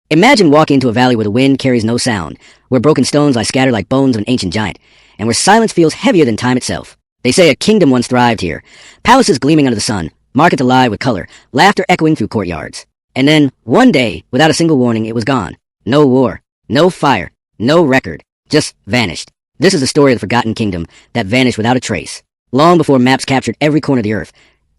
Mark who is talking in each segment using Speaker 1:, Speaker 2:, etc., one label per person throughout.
Speaker 1: Imagine walking into a valley where the wind carries no sound, where broken stones lie scattered like bones of an ancient giant, and where silence feels heavier than time itself. They say a kingdom once thrived here, palaces gleaming under the sun, markets alive with color, laughter echoing through courtyards. And then, one day, without a single warning, it was gone. No war, no fire, no record, just vanished. This is the story of the forgotten kingdom that vanished without a trace. Long before maps captured every corner of the earth,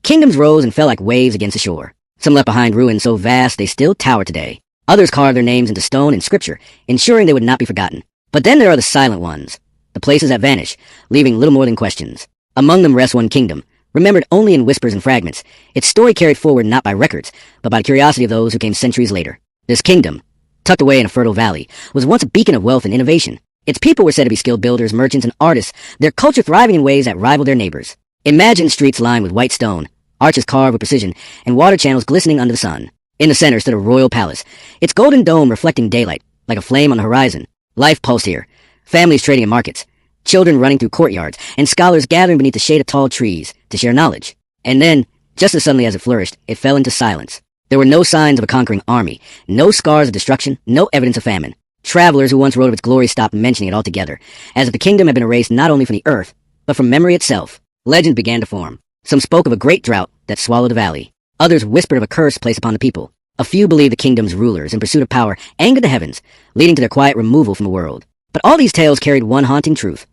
Speaker 1: kingdoms rose and fell like waves against the shore. Some left behind ruins so vast they still tower today. Others carved their names into stone and scripture, ensuring they would not be forgotten. But then there are the silent ones, the places that vanish, leaving little more than questions. Among them rests one kingdom, remembered only in whispers and fragments, its story carried forward not by records, but by the curiosity of those who came centuries later. This kingdom, tucked away in a fertile valley, was once a beacon of wealth and innovation. Its people were said to be skilled builders, merchants, and artists, their culture thriving in ways that rivaled their neighbors. Imagine streets lined with white stone, arches carved with precision, and water channels glistening under the sun. In the center stood a royal palace, its golden dome reflecting daylight, like a flame on the horizon. Life pulsed here, families trading in markets, children running through courtyards, and scholars gathering beneath the shade of tall trees to share knowledge. And then, just as suddenly as it flourished, it fell into silence. There were no signs of a conquering army, no scars of destruction, no evidence of famine. Travelers who once wrote of its glory stopped mentioning it altogether, as if the kingdom had been erased not only from the earth, but from memory itself. Legends began to form. Some spoke of a great drought that swallowed the valley. Others whispered of a curse placed upon the people. A few believed the kingdom's rulers, in pursuit of power, angered the heavens, leading to their quiet removal from the world. But all these tales carried one haunting truth.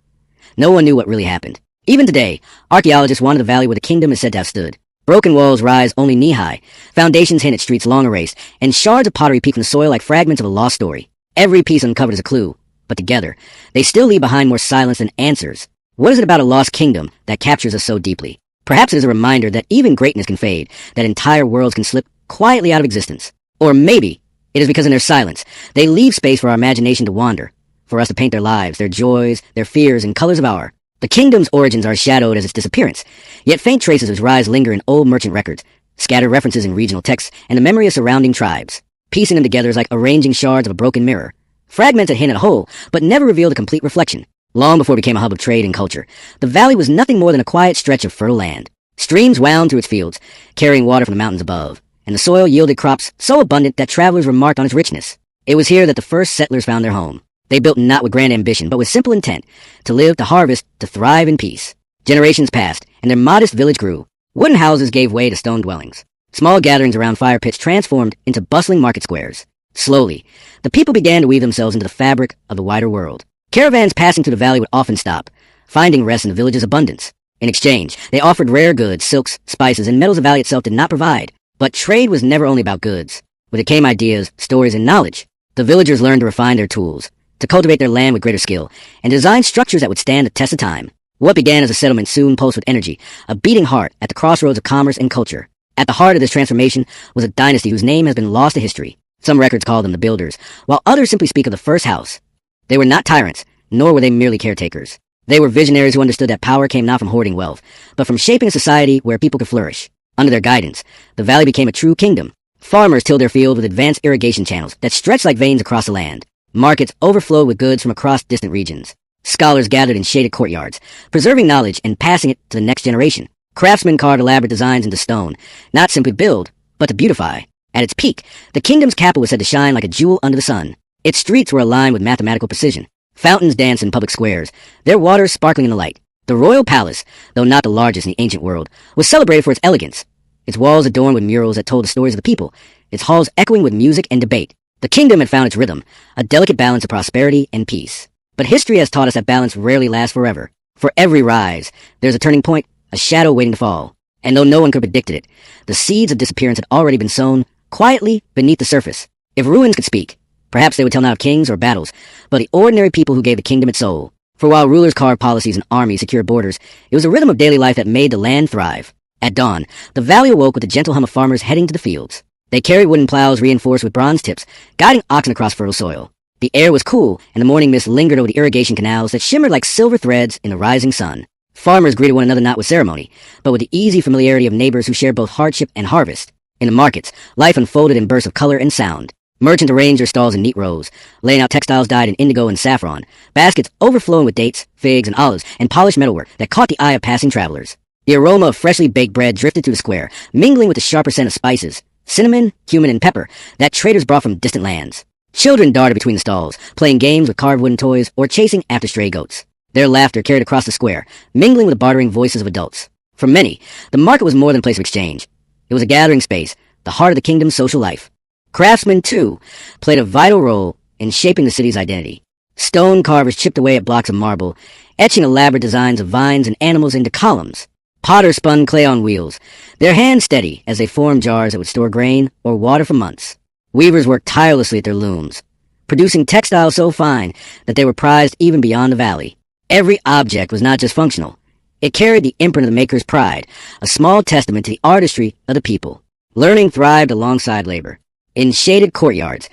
Speaker 1: No one knew what really happened. Even today, archaeologists wander the valley where the kingdom is said to have stood. Broken walls rise only knee-high, foundations hint at streets long erased, and shards of pottery peek from the soil like fragments of a lost story. Every piece uncovered is a clue, but together, they still leave behind more silence than answers. What is it about a lost kingdom that captures us so deeply? Perhaps it is a reminder that even greatness can fade, that entire worlds can slip quietly out of existence. Or maybe it is because in their silence, they leave space for our imagination to wander, for us to paint their lives, their joys, their fears, in colors of our. The kingdom's origins are shadowed as its disappearance, yet faint traces of its rise linger in old merchant records, scattered references in regional texts, and the memory of surrounding tribes. Piecing them together is like arranging shards of a broken mirror. Fragments that hint at a whole, but never revealed a complete reflection. Long before it became a hub of trade and culture, the valley was nothing more than a quiet stretch of fertile land. Streams wound through its fields, carrying water from the mountains above, and the soil yielded crops so abundant that travelers remarked on its richness. It was here that the first settlers found their home. They built not with grand ambition, but with simple intent, to live, to harvest, to thrive in peace. Generations passed, and their modest village grew. Wooden houses gave way to stone dwellings. Small gatherings around fire pits transformed into bustling market squares. Slowly, the people began to weave themselves into the fabric of the wider world. Caravans passing through the valley would often stop, finding rest in the village's abundance. In exchange, they offered rare goods, silks, spices, and metals the valley itself did not provide. But trade was never only about goods. With it came ideas, stories, and knowledge. The villagers learned to refine their tools, to cultivate their land with greater skill, and design structures that would stand the test of time. What began as a settlement soon pulsed with energy, a beating heart at the crossroads of commerce and culture. At the heart of this transformation was a dynasty whose name has been lost to history. Some records call them the Builders, while others simply speak of the first house. They were not tyrants, nor were they merely caretakers. They were visionaries who understood that power came not from hoarding wealth, but from shaping a society where people could flourish. Under their guidance, the valley became a true kingdom. Farmers tilled their fields with advanced irrigation channels that stretched like veins across the land. Markets overflowed with goods from across distant regions. Scholars gathered in shaded courtyards, preserving knowledge and passing it to the next generation. Craftsmen carved elaborate designs into stone, not simply to build, but to beautify. At its peak, the kingdom's capital was said to shine like a jewel under the sun. Its streets were aligned with mathematical precision. Fountains danced in public squares, their waters sparkling in the light. The royal palace, though not the largest in the ancient world, was celebrated for its elegance. Its walls adorned with murals that told the stories of the people, its halls echoing with music and debate. The kingdom had found its rhythm, a delicate balance of prosperity and peace. But history has taught us that balance rarely lasts forever. For every rise, there's a turning point, a shadow waiting to fall. And though no one could have predicted it, the seeds of disappearance had already been sown quietly beneath the surface. If ruins could speak, perhaps they would tell not of kings or battles, but the ordinary people who gave the kingdom its soul. For while rulers carved policies and armies secured borders, it was the rhythm of daily life that made the land thrive. At dawn, the valley awoke with the gentle hum of farmers heading to the fields. They carried wooden plows reinforced with bronze tips, guiding oxen across fertile soil. The air was cool, and the morning mist lingered over the irrigation canals that shimmered like silver threads in the rising sun. Farmers greeted one another not with ceremony, but with the easy familiarity of neighbors who shared both hardship and harvest. In the markets, life unfolded in bursts of color and sound. Merchants arranged their stalls in neat rows, laying out textiles dyed in indigo and saffron, baskets overflowing with dates, figs, and olives, and polished metalwork that caught the eye of passing travelers. The aroma of freshly baked bread drifted through the square, mingling with the sharper scent of spices, cinnamon, cumin, and pepper that traders brought from distant lands. Children darted between the stalls, playing games with carved wooden toys or chasing after stray goats. Their laughter carried across the square, mingling with the bartering voices of adults. For many, the market was more than a place of exchange. It was a gathering space, the heart of the kingdom's social life. Craftsmen, too, played a vital role in shaping the city's identity. Stone carvers chipped away at blocks of marble, etching elaborate designs of vines and animals into columns. Potters spun clay on wheels, their hands steady as they formed jars that would store grain or water for months. Weavers worked tirelessly at their looms, producing textiles so fine that they were prized even beyond the valley. Every object was not just functional. It carried the imprint of the maker's pride, a small testament to the artistry of the people. Learning thrived alongside labor. In shaded courtyards,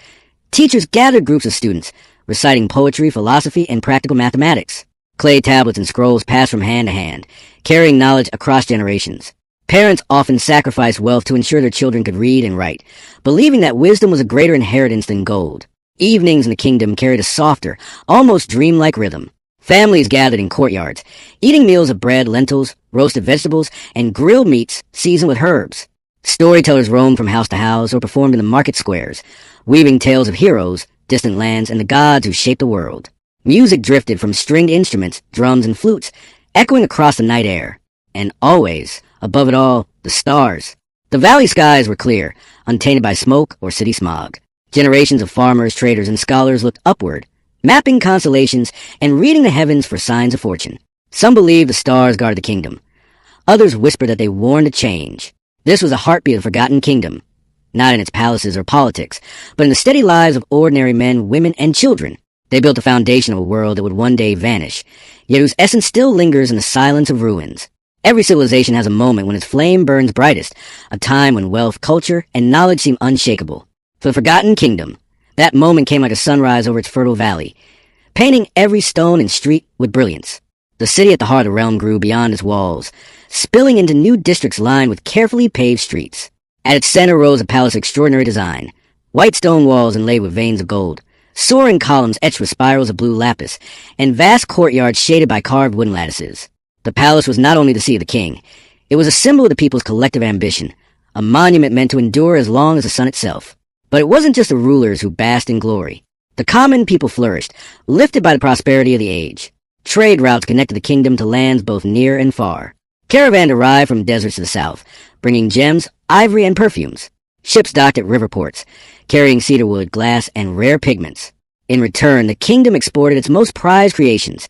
Speaker 1: teachers gathered groups of students, reciting poetry, philosophy, and practical mathematics. Clay tablets and scrolls passed from hand to hand, carrying knowledge across generations. Parents often sacrificed wealth to ensure their children could read and write, believing that wisdom was a greater inheritance than gold. Evenings in the kingdom carried a softer, almost dreamlike rhythm. Families gathered in courtyards, eating meals of bread, lentils, roasted vegetables, and grilled meats seasoned with herbs. Storytellers roamed from house to house or performed in the market squares, weaving tales of heroes, distant lands, and the gods who shaped the world. Music drifted from stringed instruments, drums, and flutes, echoing across the night air. And always, above it all, the stars. The valley skies were clear, untainted by smoke or city smog. Generations of farmers, traders, and scholars looked upward, mapping constellations and reading the heavens for signs of fortune. Some believed the stars guarded the kingdom. Others whispered that they warned a change. This was a heartbeat of a forgotten kingdom, not in its palaces or politics, but in the steady lives of ordinary men, women, and children. They built the foundation of a world that would one day vanish, yet whose essence still lingers in the silence of ruins. Every civilization has a moment when its flame burns brightest, a time when wealth, culture, and knowledge seem unshakable. For the forgotten kingdom, that moment came like a sunrise over its fertile valley, painting every stone and street with brilliance. The city at the heart of the realm grew beyond its walls, spilling into new districts lined with carefully paved streets. At its center rose a palace of extraordinary design, white stone walls inlaid with veins of gold, soaring columns etched with spirals of blue lapis, and vast courtyards shaded by carved wooden lattices. The palace was not only the seat of the king, it was a symbol of the people's collective ambition, a monument meant to endure as long as the sun itself. But it wasn't just the rulers who basked in glory. The common people flourished, lifted by the prosperity of the age. Trade routes connected the kingdom to lands both near and far. Caravans arrived from deserts to the south, bringing gems, ivory, and perfumes. Ships docked at river ports, carrying cedarwood, glass, and rare pigments. In return, the kingdom exported its most prized creations,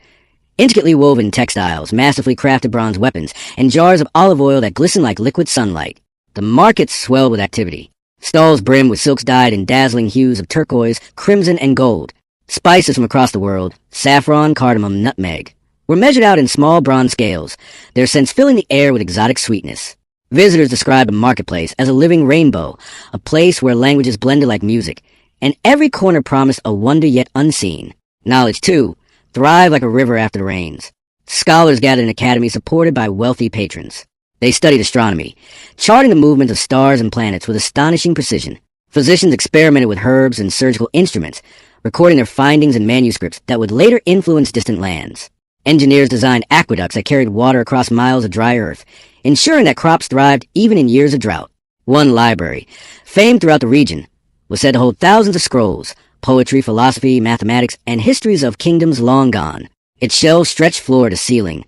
Speaker 1: intricately woven textiles, masterfully crafted bronze weapons, and jars of olive oil that glistened like liquid sunlight. The markets swelled with activity. Stalls brimmed with silks dyed in dazzling hues of turquoise, crimson, and gold. Spices from across the world, saffron, cardamom, nutmeg, were measured out in small bronze scales, their scents filling the air with exotic sweetness. Visitors described the marketplace as a living rainbow, a place where languages blended like music, and every corner promised a wonder yet unseen. Knowledge, too, thrived like a river after the rains. Scholars gathered in academies supported by wealthy patrons. They studied astronomy, charting the movements of stars and planets with astonishing precision. Physicians experimented with herbs and surgical instruments, recording their findings in manuscripts that would later influence distant lands. Engineers designed aqueducts that carried water across miles of dry earth, ensuring that crops thrived even in years of drought. One library, famed throughout the region, was said to hold thousands of scrolls, poetry, philosophy, mathematics, and histories of kingdoms long gone. Its shelves stretched floor to ceiling,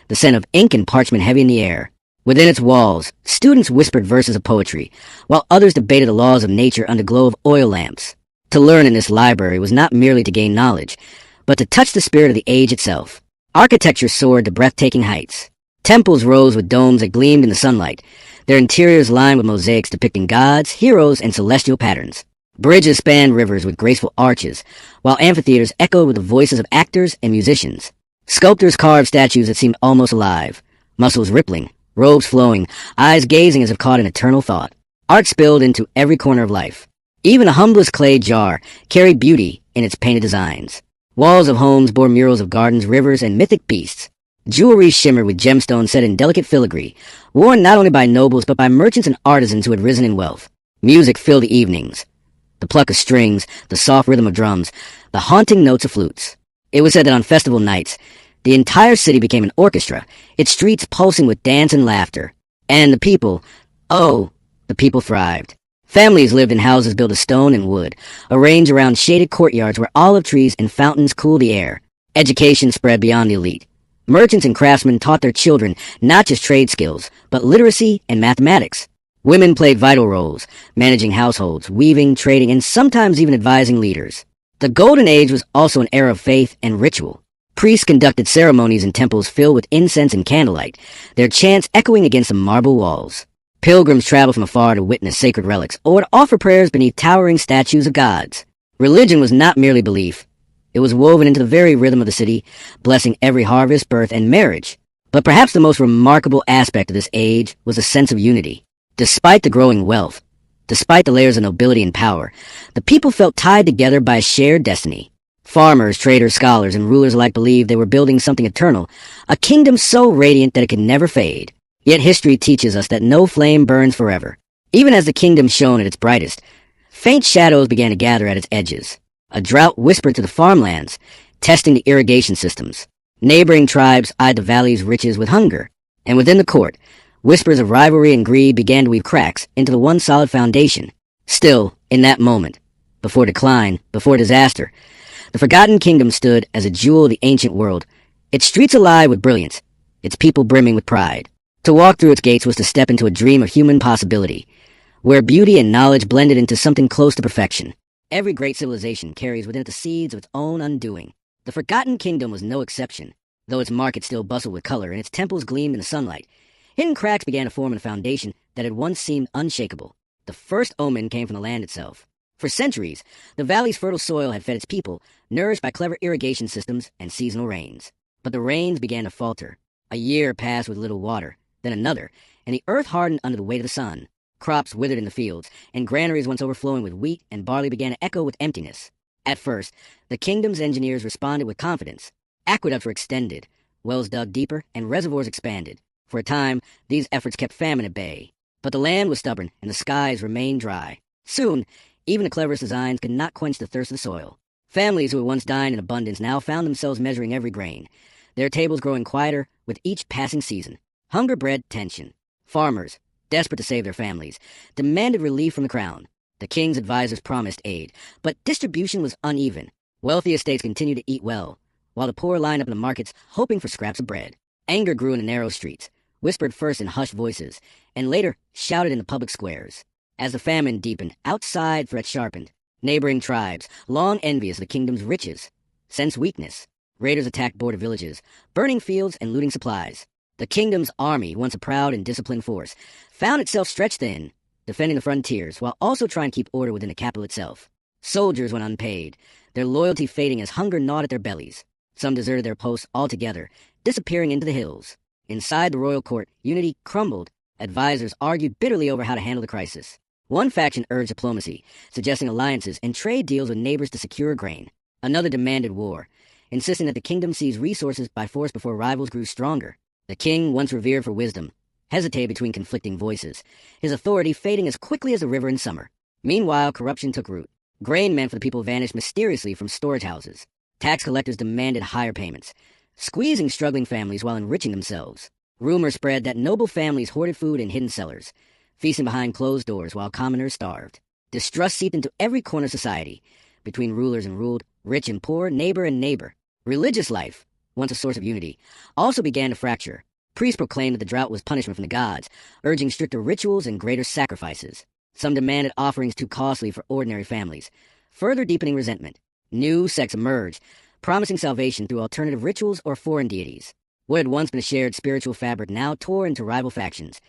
Speaker 1: the scent of ink and parchment heavy in the air. Within its walls, students whispered verses of poetry, while others debated the laws of nature under the glow of oil lamps. To learn in this library was not merely to gain knowledge, but to touch the spirit of the age itself. Architecture soared to breathtaking heights. Temples rose with domes that gleamed in the sunlight, their interiors lined with mosaics depicting gods, heroes, and celestial patterns. Bridges spanned rivers with graceful arches, while amphitheaters echoed with the voices of actors and musicians. Sculptors carved statues that seemed almost alive, muscles rippling, robes flowing, eyes gazing as if caught in eternal thought. Art spilled into every corner of life. Even the humblest clay jar carried beauty in its painted designs. Walls of homes bore murals of gardens, rivers, and mythic beasts. Jewelry shimmered with gemstones set in delicate filigree, worn not only by nobles but by merchants and artisans who had risen in wealth. Music filled the evenings. The pluck of strings, the soft rhythm of drums, the haunting notes of flutes. It was said that on festival nights, the entire city became an orchestra, its streets pulsing with dance and laughter. And the people, oh, the people thrived. Families lived in houses built of stone and wood, arranged around shaded courtyards where olive trees and fountains cooled the air. Education spread beyond the elite. Merchants and craftsmen taught their children not just trade skills, but literacy and mathematics. Women played vital roles, managing households, weaving, trading, and sometimes even advising leaders. The Golden Age was also an era of faith and ritual. Priests conducted ceremonies in temples filled with incense and candlelight, their chants echoing against the marble walls. Pilgrims traveled from afar to witness sacred relics or to offer prayers beneath towering statues of gods. Religion was not merely belief. It was woven into the very rhythm of the city, blessing every harvest, birth, and marriage. But perhaps the most remarkable aspect of this age was a sense of unity. Despite the growing wealth, despite the layers of nobility and power, the people felt tied together by a shared destiny. Farmers, traders, scholars, and rulers alike believed they were building something eternal, a kingdom so radiant that it could never fade. Yet history teaches us that no flame burns forever. Even as the kingdom shone at its brightest, faint shadows began to gather at its edges. A drought whispered to the farmlands, testing the irrigation systems. Neighboring tribes eyed the valley's riches with hunger, and within the court, whispers of rivalry and greed began to weave cracks into the one solid foundation. Still, in that moment, before decline, before disaster, the Forgotten Kingdom stood as a jewel of the ancient world, its streets alive with brilliance, its people brimming with pride. To walk through its gates was to step into a dream of human possibility, where beauty and knowledge blended into something close to perfection. Every great civilization carries within it the seeds of its own undoing. The Forgotten Kingdom was no exception, though its markets still bustled with color and its temples gleamed in the sunlight. Hidden cracks began to form in a foundation that had once seemed unshakable. The first omen came from the land itself. For centuries, the valley's fertile soil had fed its people, nourished by clever irrigation systems and seasonal rains. But the rains began to falter. A year passed with little water, then another, and the earth hardened under the weight of the sun. Crops withered in the fields, and granaries once overflowing with wheat and barley began to echo with emptiness. At first, the kingdom's engineers responded with confidence. Aqueducts were extended, wells dug deeper, and reservoirs expanded. For a time, these efforts kept famine at bay. But the land was stubborn, and the skies remained dry. Soon, even the cleverest designs could not quench the thirst of the soil. Families who had once dined in abundance now found themselves measuring every grain, their tables growing quieter with each passing season. Hunger bred tension. Farmers, desperate to save their families, demanded relief from the crown. The king's advisors promised aid, but distribution was uneven. Wealthy estates continued to eat well, while the poor lined up in the markets hoping for scraps of bread. Anger grew in the narrow streets, whispered first in hushed voices, and later shouted in the public squares. As the famine deepened, outside threats sharpened. Neighboring tribes, long envious of the kingdom's riches, sensed weakness. Raiders attacked border villages, burning fields and looting supplies. The kingdom's army, once a proud and disciplined force, found itself stretched thin, defending the frontiers while also trying to keep order within the capital itself. Soldiers went unpaid, their loyalty fading as hunger gnawed at their bellies. Some deserted their posts altogether, disappearing into the hills. Inside the royal court, unity crumbled. Advisors argued bitterly over how to handle the crisis. One faction urged diplomacy, suggesting alliances and trade deals with neighbors to secure grain. Another demanded war, insisting that the kingdom seize resources by force before rivals grew stronger. The king, once revered for wisdom, hesitated between conflicting voices, his authority fading as quickly as a river in summer. Meanwhile, corruption took root. Grain meant for the people vanished mysteriously from storage houses. Tax collectors demanded higher payments, squeezing struggling families while enriching themselves. Rumors spread that noble families hoarded food in hidden cellars, feasting behind closed doors while commoners starved. Distrust seeped into every corner of society, between rulers and ruled, rich and poor, neighbor and neighbor. Religious life, once a source of unity, also began to fracture. Priests proclaimed that the drought was punishment from the gods, urging stricter rituals and greater sacrifices. Some demanded offerings too costly for ordinary families, further deepening resentment. New sects emerged, promising salvation through alternative rituals or foreign deities. What had once been a shared spiritual fabric now tore into rival factions,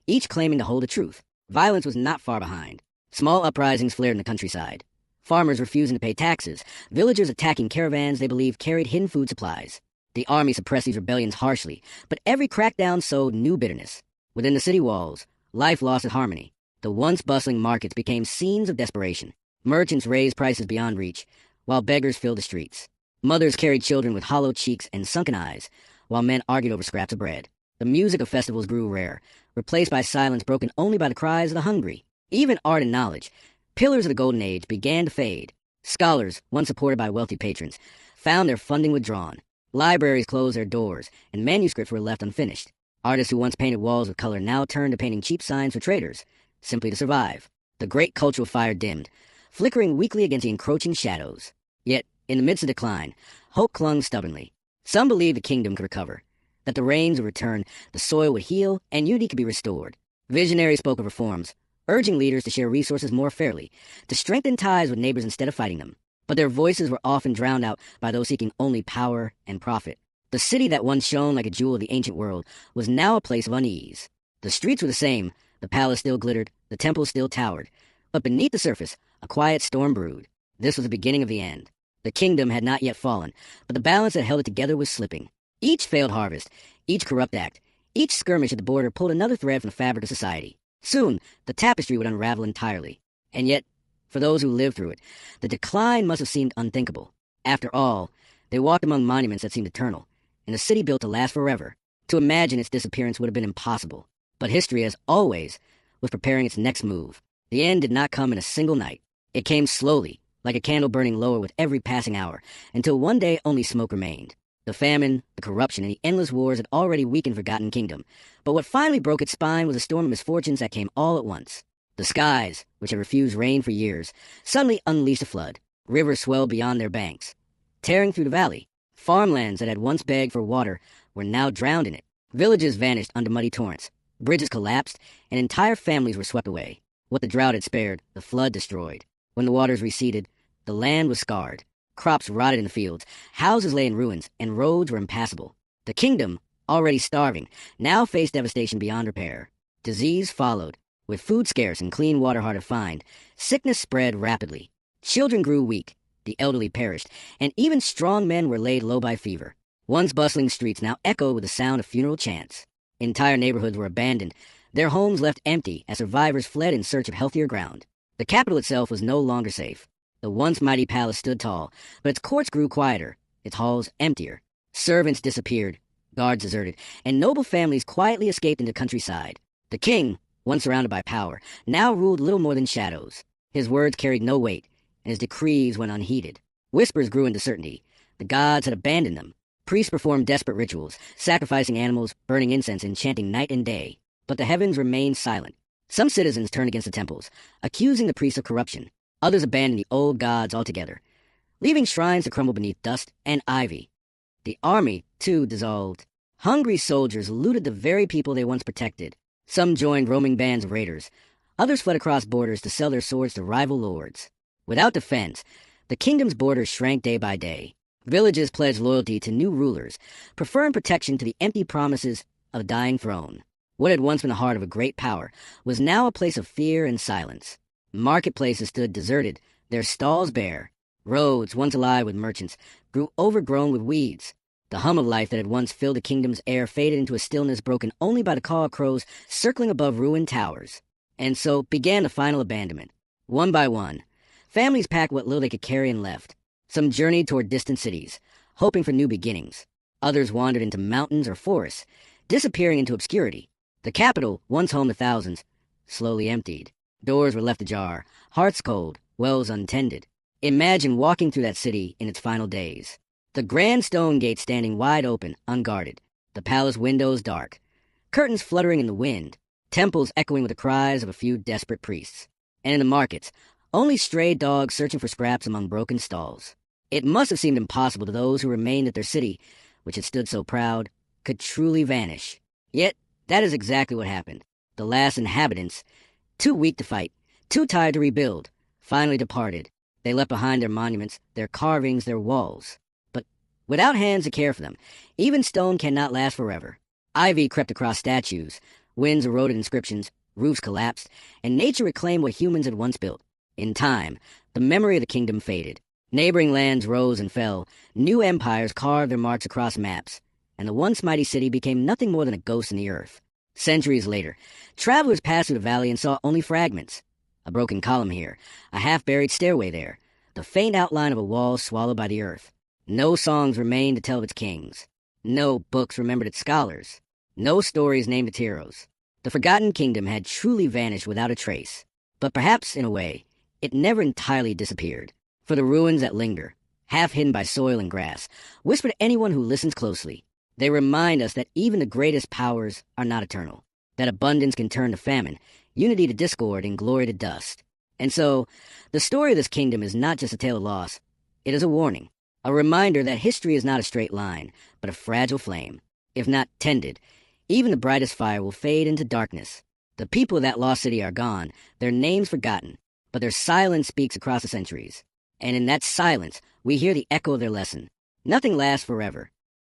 Speaker 1: each claiming to hold the truth. Violence was not far behind. Small uprisings flared in the countryside. Farmers refusing to pay taxes, villagers attacking caravans they believed carried hidden food supplies. The army suppressed these rebellions harshly, but every crackdown sowed new bitterness. Within the city walls, life lost its harmony. The once bustling markets became scenes of desperation. Merchants raised prices beyond reach, while beggars filled the streets. Mothers carried children with hollow cheeks and sunken eyes, while men argued over scraps of bread. The music of festivals grew rare, replaced by silence broken only by the cries of the hungry. Even art and knowledge, pillars of the Golden Age, began to fade. Scholars, once supported by wealthy patrons, found their funding withdrawn. Libraries closed their doors, and manuscripts were left unfinished. Artists who once painted walls with color now turned to painting cheap signs for traders, simply to survive. The great cultural fire dimmed, flickering weakly against the encroaching shadows. Yet, in the midst of decline, hope clung stubbornly. Some believed the kingdom could recover, that the rains would return, the soil would heal, and unity could be restored. Visionaries spoke of reforms, urging leaders to share resources more fairly, to strengthen ties with neighbors instead of fighting them. But their voices were often drowned out by those seeking only power and profit. The city that once shone like a jewel of the ancient world was now a place of unease. The streets were the same, the palace still glittered, the temple still towered. But beneath the surface, a quiet storm brewed. This was the beginning of the end. The kingdom had not yet fallen, but the balance that held it together was slipping. Each failed harvest, each corrupt act, each skirmish at the border pulled another thread from the fabric of society. Soon, the tapestry would unravel entirely. And yet, for those who lived through it, the decline must have seemed unthinkable. After all, they walked among monuments that seemed eternal, in a city built to last forever. To imagine its disappearance would have been impossible. But history, as always, was preparing its next move. The end did not come in a single night. It came slowly, like a candle burning lower with every passing hour, until one day only smoke remained. The famine, the corruption, and the endless wars had already weakened Forgotten Kingdom. But what finally broke its spine was a storm of misfortunes that came all at once. The skies, which had refused rain for years, suddenly unleashed a flood. Rivers swelled beyond their banks, tearing through the valley. Farmlands that had once begged for water were now drowned in it. Villages vanished under muddy torrents. Bridges collapsed, and entire families were swept away. What the drought had spared, the flood destroyed. When the waters receded, the land was scarred. Crops rotted in the fields, houses lay in ruins, and roads were impassable. The kingdom, already starving, now faced devastation beyond repair. Disease followed. With food scarce and clean water hard to find, sickness spread rapidly. Children grew weak, the elderly perished, and even strong men were laid low by fever. Once bustling streets now echoed with the sound of funeral chants. Entire neighborhoods were abandoned, their homes left empty as survivors fled in search of healthier ground. The capital itself was no longer safe. The once mighty palace stood tall, but its courts grew quieter, its halls emptier. Servants disappeared, guards deserted, and noble families quietly escaped into the countryside. The king, once surrounded by power, now ruled little more than shadows. His words carried no weight, and his decrees went unheeded. Whispers grew into certainty. The gods had abandoned them. Priests performed desperate rituals, sacrificing animals, burning incense, and chanting night and day. But the heavens remained silent. Some citizens turned against the temples, accusing the priests of corruption. Others abandoned the old gods altogether, leaving shrines to crumble beneath dust and ivy. The army, too, dissolved. Hungry soldiers looted the very people they once protected. Some joined roaming bands of raiders. Others fled across borders to sell their swords to rival lords. Without defense, the kingdom's borders shrank day by day. Villages pledged loyalty to new rulers, preferring protection to the empty promises of a dying throne. What had once been the heart of a great power was now a place of fear and silence. Marketplaces stood deserted, their stalls bare. Roads, once alive with merchants, grew overgrown with weeds. The hum of life that had once filled the kingdom's air faded into a stillness broken only by the call of crows circling above ruined towers. And so began the final abandonment. One by one, families packed what little they could carry and left. Some journeyed toward distant cities, hoping for new beginnings. Others wandered into mountains or forests, disappearing into obscurity. The capital, once home to thousands, slowly emptied. Doors were left ajar, hearts cold, wells untended. Imagine walking through that city in its final days. The grand stone gate standing wide open, unguarded. The palace windows dark. Curtains fluttering in the wind. Temples echoing with the cries of a few desperate priests. And in the markets, only stray dogs searching for scraps among broken stalls. It must have seemed impossible to those who remained that their city, which had stood so proud, could truly vanish. Yet, that is exactly what happened. The last inhabitants, too weak to fight, too tired to rebuild, finally departed. They left behind their monuments, their carvings, their walls. But without hands to care for them, even stone cannot last forever. Ivy crept across statues, winds eroded inscriptions, roofs collapsed, and nature reclaimed what humans had once built. In time, the memory of the kingdom faded. Neighboring lands rose and fell, new empires carved their marks across maps, and the once mighty city became nothing more than a ghost in the earth. Centuries later, travelers passed through the valley and saw only fragments. A broken column here, a half-buried stairway there, the faint outline of a wall swallowed by the earth. No songs remained to tell of its kings. No books remembered its scholars. No stories named its heroes. The forgotten kingdom had truly vanished without a trace. But perhaps, in a way, it never entirely disappeared. For the ruins that linger, half hidden by soil and grass, whisper to anyone who listens closely. They remind us that even the greatest powers are not eternal, that abundance can turn to famine, unity to discord, and glory to dust. And so, the story of this kingdom is not just a tale of loss. It is a warning, a reminder that history is not a straight line, but a fragile flame. If not tended, even the brightest fire will fade into darkness. The people of that lost city are gone, their names forgotten, but their silence speaks across the centuries. And in that silence, we hear the echo of their lesson. Nothing lasts forever.